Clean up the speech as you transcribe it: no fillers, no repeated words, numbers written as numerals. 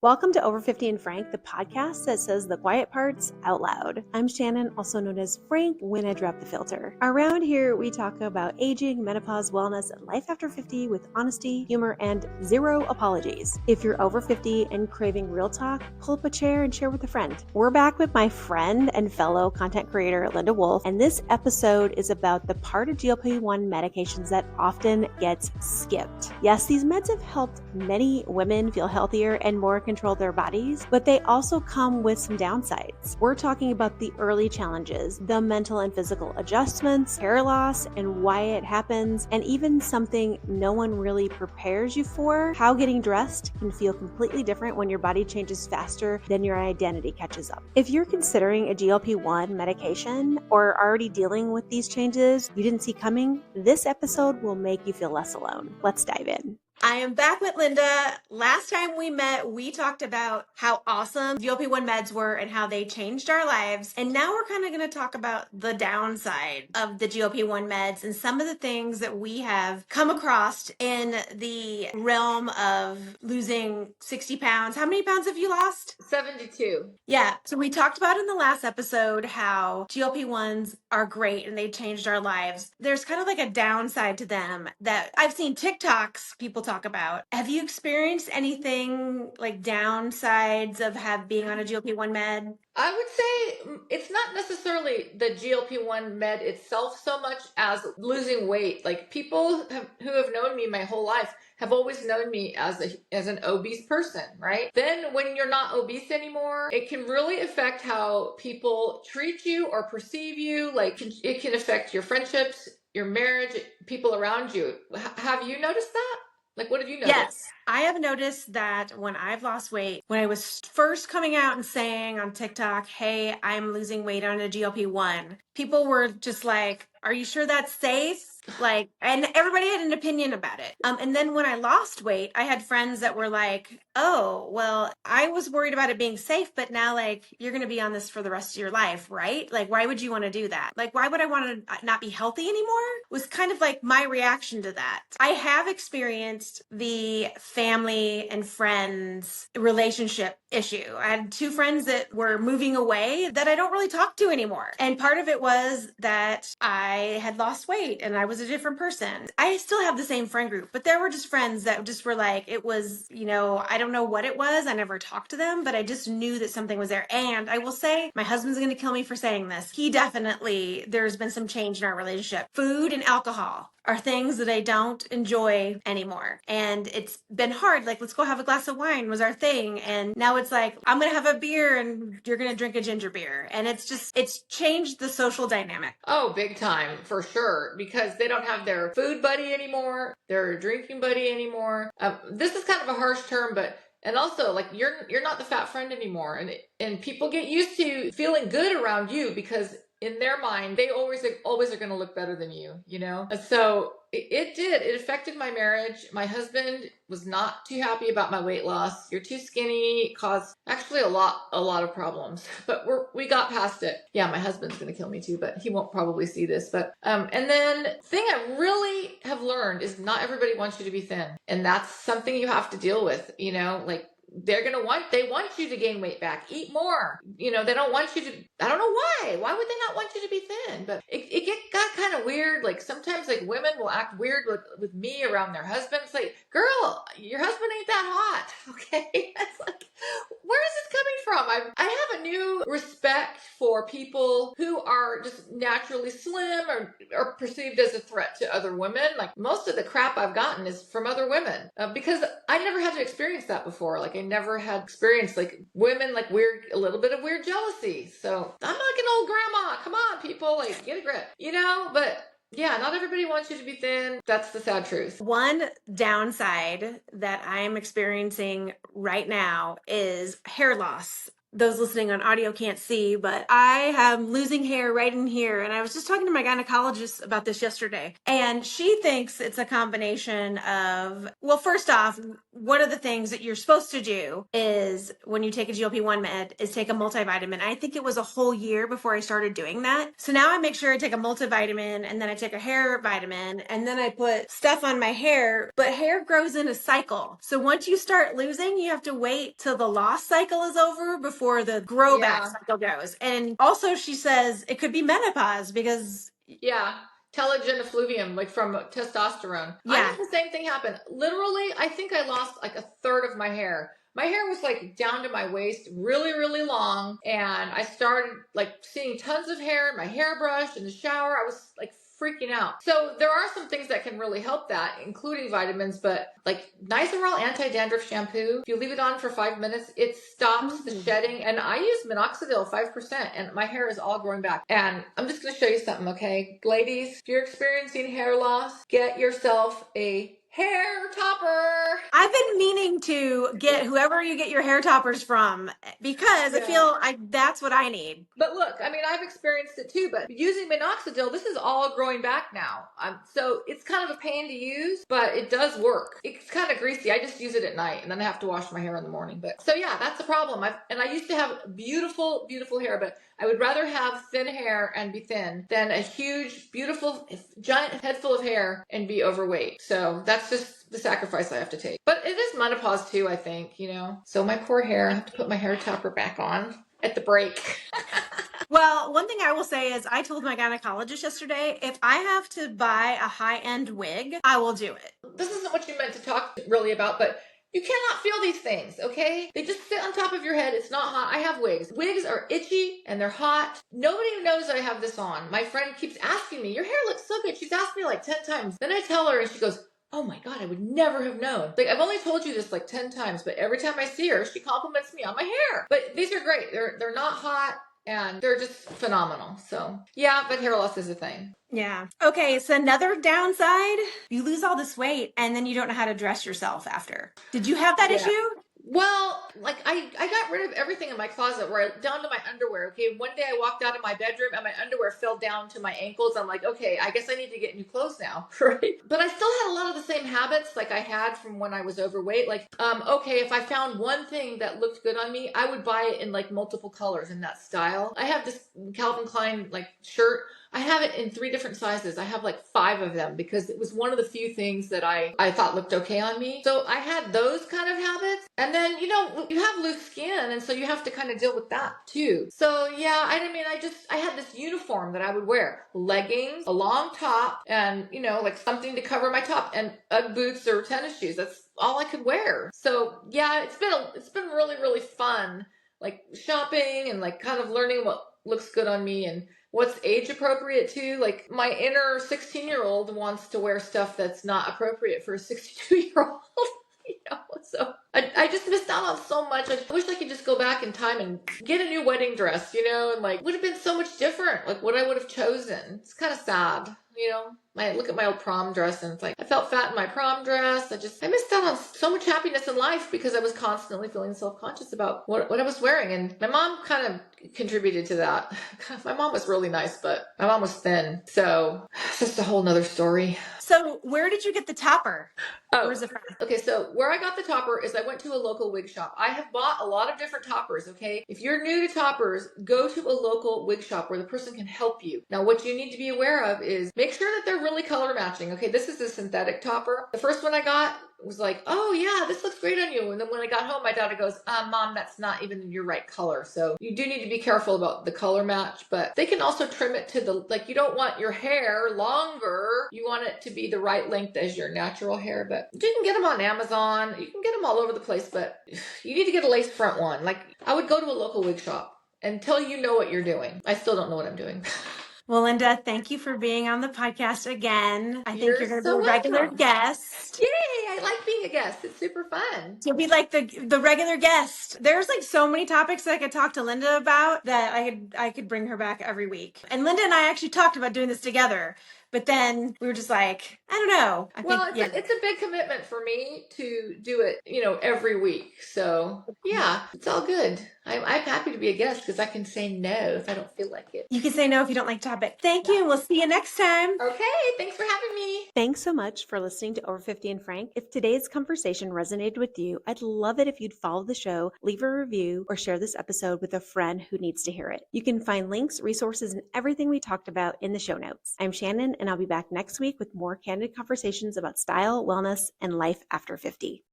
Welcome to Over 50 and Frank, the podcast that says the quiet parts out loud. I'm Shannon, also known as Frank when I drop the filter. Around here, we talk about aging, menopause, wellness, and life after 50 with honesty, humor, and zero apologies. If you're over 50 and craving real talk, pull up a chair and share with a friend. We're back with my friend and fellow content creator, Linda Wolfe, and this episode is about the part of GLP-1 medications that often gets skipped. Yes, these meds have helped many women feel healthier and more control their bodies, but they also come with some downsides. We're talking about the early challenges, the mental and physical adjustments, hair loss, and why it happens, and even something no one really prepares you for, how getting dressed can feel completely different when your body changes faster than your identity catches up. If you're considering a GLP-1 medication or already dealing with these changes you didn't see coming, this episode will make you feel less alone. Let's dive in. I am back with Linda. Last time we met, we talked about how awesome GLP-1 meds were and how they changed our lives. And now we're kind of going to talk about the downside of the GLP-1 meds and some of the things that we have come across in the realm of losing 60 pounds. How many pounds have you lost? 72. Yeah. So we talked about in the last episode how GLP-1s are great and they changed our lives. There's kind of like a downside to them that I've seen TikToks people talk about. Have you experienced anything like downsides of being on a GLP-1 med? I would say it's not necessarily the GLP-1 med itself so much as losing weight. Like people who have known me my whole life have always known me as an obese person, right? Then when you're not obese anymore, it can really affect how people treat you or perceive you. Like it can affect your friendships, your marriage, people around you. Have you noticed that? Like, what have you noticed? Yes, I have noticed that when I've lost weight, when I was first coming out and saying on TikTok, hey, I'm losing weight on a GLP-1, people were just like, are you sure that's safe? Like, and everybody had an opinion about it. And then when I lost weight, I had friends that were like, oh, well, I was worried about it being safe, but now like you're going to be on this for the rest of your life, right? Like, why would you want to do that? Like, why would I want to not be healthy anymore? Was kind of like my reaction to that. I have experienced the family and friends relationship issue. I had two friends that were moving away that I don't really talk to anymore. And part of it was that I had lost weight and I was a different person. I still have the same friend group, but there were just friends that just were like, it was, I don't know what it was. I never talked to them, but I just knew that something was there. And I will say, my husband's going to kill me for saying this. There's been some change in our relationship. Food and alcohol are things that I don't enjoy anymore. And it's been hard. Like, let's go have a glass of wine was our thing. And now it's like, I'm going to have a beer and you're going to drink a ginger beer. And it's changed the social dynamic. Oh, big time, for sure, because they don't have their food buddy anymore, their drinking buddy anymore. This is kind of a harsh term, and also like you're not the fat friend anymore. And people get used to feeling good around you because in their mind, they always are going to look better than you, And so it affected my marriage. My husband was not too happy about my weight loss. You're too skinny. It caused actually a lot of problems, but we got past it. Yeah, my husband's going to kill me too, but he won't probably see this. But, and then thing I really have learned is not everybody wants you to be thin. And that's something you have to deal with, like, they want you to gain weight back, eat more. They don't want you to, I don't know why. Why would they not want you to be thin? But it got kind of weird. Like sometimes like women will act weird with me around their husbands. Like, girl, your husband ain't that hot. Okay. It's like, where is this coming from? I have a new respect for people who are just naturally slim or are perceived as a threat to other women. Like most of the crap I've gotten is from other women because I never had to experience that before. Like I never had experienced like women like a little bit of weird jealousy. So I'm like an old grandma. Come on, people, like get a grip, but yeah, not everybody wants you to be thin. That's the sad truth. One downside that I'm experiencing right now is hair loss. those listening on audio can't see, but I am losing hair right in here. And I was just talking to my gynecologist about this yesterday, and she thinks it's a combination of, well, first off, one of the things that you're supposed to do is when you take a GLP-1 med is take a multivitamin. I think it was a whole year before I started doing that. So now I make sure I take a multivitamin, and then I take a hair vitamin, and then I put stuff on my hair. But hair grows in a cycle. So once you start losing, you have to wait till the loss cycle is over before the grow back cycle goes. And also she says it could be menopause because telogen effluvium, like from testosterone. I had the same thing happen. Literally, I think I lost like a third of my hair. My hair was like down to my waist, really, really long. And I started like seeing tons of hair in my hairbrush in the shower. I was like freaking out. So there are some things that can really help that, including vitamins, but like Nizoral anti-dandruff shampoo, if you leave it on for 5 minutes, it stops the shedding. And I use minoxidil 5%, and my hair is all growing back. And I'm just going to show you something, okay? Ladies, if you're experiencing hair loss, get yourself a hair topper. I've been meaning to get whoever you get your hair toppers from, because I feel that's what I need. But look, I mean, I've experienced it too, but using minoxidil, this is all growing back now. So it's kind of a pain to use, but it does work. It's kind of greasy. I just use it at night, and then I have to wash my hair in the morning. But so yeah, that's the problem. And I used to have beautiful, beautiful hair, but I would rather have thin hair and be thin than a huge, beautiful, giant head full of hair and be overweight. So that's just the sacrifice I have to take. But it is menopause too, I think, you know. So my poor hair, I have to put my hair topper back on at the break. Well, one thing I will say is I told my gynecologist yesterday, if I have to buy a high-end wig, I will do it. This isn't what you meant to talk really about, but you cannot feel these things, okay? They just sit on top of your head. It's not hot. I have wigs. Wigs are itchy and they're hot. Nobody knows I have this on. My friend keeps asking me, your hair looks so good. She's asked me like 10 times. Then I tell her and she goes, oh my God, I would never have known. Like, I've only told you this like 10 times, but every time I see her, she compliments me on my hair. But these are great. They're not hot and they're just phenomenal. So yeah, but hair loss is a thing. Yeah. Okay, so another downside, you lose all this weight and then you don't know how to dress yourself after. Did you have that issue? Well, like I got rid of everything in my closet, down to my underwear. Okay, one day I walked out of my bedroom and my underwear fell down to my ankles. I'm like, okay, I guess I need to get new clothes now, right? But I still had a lot of the same habits like I had from when I was overweight. Like, okay, if I found one thing that looked good on me, I would buy it in like multiple colors in that style. I have this Calvin Klein like shirt. I have it in 3 different sizes. I have like 5 of them because it was one of the few things that I thought looked okay on me. So I had those kind of habits. And then, you know, you have loose skin, and so you have to kind of deal with that too. So yeah, I had this uniform that I would wear. Leggings, a long top, and, you know, like something to cover my top, and Ugg boots or tennis shoes. That's all I could wear. So yeah, it's been really, really fun, like shopping and like kind of learning what looks good on me and what's age appropriate too. Like my inner 16-year-old wants to wear stuff that's not appropriate for a 62-year-old. You know, so I just missed out on so much. I wish I could just go back in time and get a new wedding dress, you know, and like would have been so much different, like what I would have chosen. It's kind of sad, you know. I look at my old prom dress and it's like I felt fat in my prom dress. I missed out on so much happiness in life because I was constantly feeling self-conscious about what I was wearing. And my mom kind of contributed to that. My mom was really nice, but my mom was thin. So it's just a whole nother story. So where did you get the topper? Where's it from? Okay, so where I got the topper is I went to a local wig shop. I have bought a lot of different toppers, okay? If you're new to toppers, go to a local wig shop where the person can help you. Now, what you need to be aware of is make sure that they're really color matching. Okay, this is a synthetic topper. The first one I got was like, oh yeah, this looks great on you. And then when I got home, my daughter goes, Mom, that's not even your right color. So you do need to be careful about the color match, but they can also trim it to you don't want your hair longer. You want it to be the right length as your natural hair, but you can get them on Amazon. You can get them all over the place, but you need to get a lace front one. Like I would go to a local wig shop until you know what you're doing. I still don't know what I'm doing. Well, Linda, thank you for being on the podcast again. I think you're going to so be a regular guest. Yay! I like being a guest. It's super fun. You'll be like the regular guest. There's like so many topics that I could talk to Linda about that I could bring her back every week. And Linda and I actually talked about doing this together. But then we were just like, I don't know. It's a big commitment for me to do it, every week. So yeah, it's all good. I'm happy to be a guest because I can say no if I don't feel like it. You can say no if you don't like the topic. Thank you, and we'll see you next time. Okay, thanks for having me. Thanks so much for listening to Over 50 and Frank. If today's conversation resonated with you, I'd love it if you'd follow the show, leave a review, or share this episode with a friend who needs to hear it. You can find links, resources, and everything we talked about in the show notes. I'm Shannon, and I'll be back next week with more candid conversations about style, wellness, and life after 50.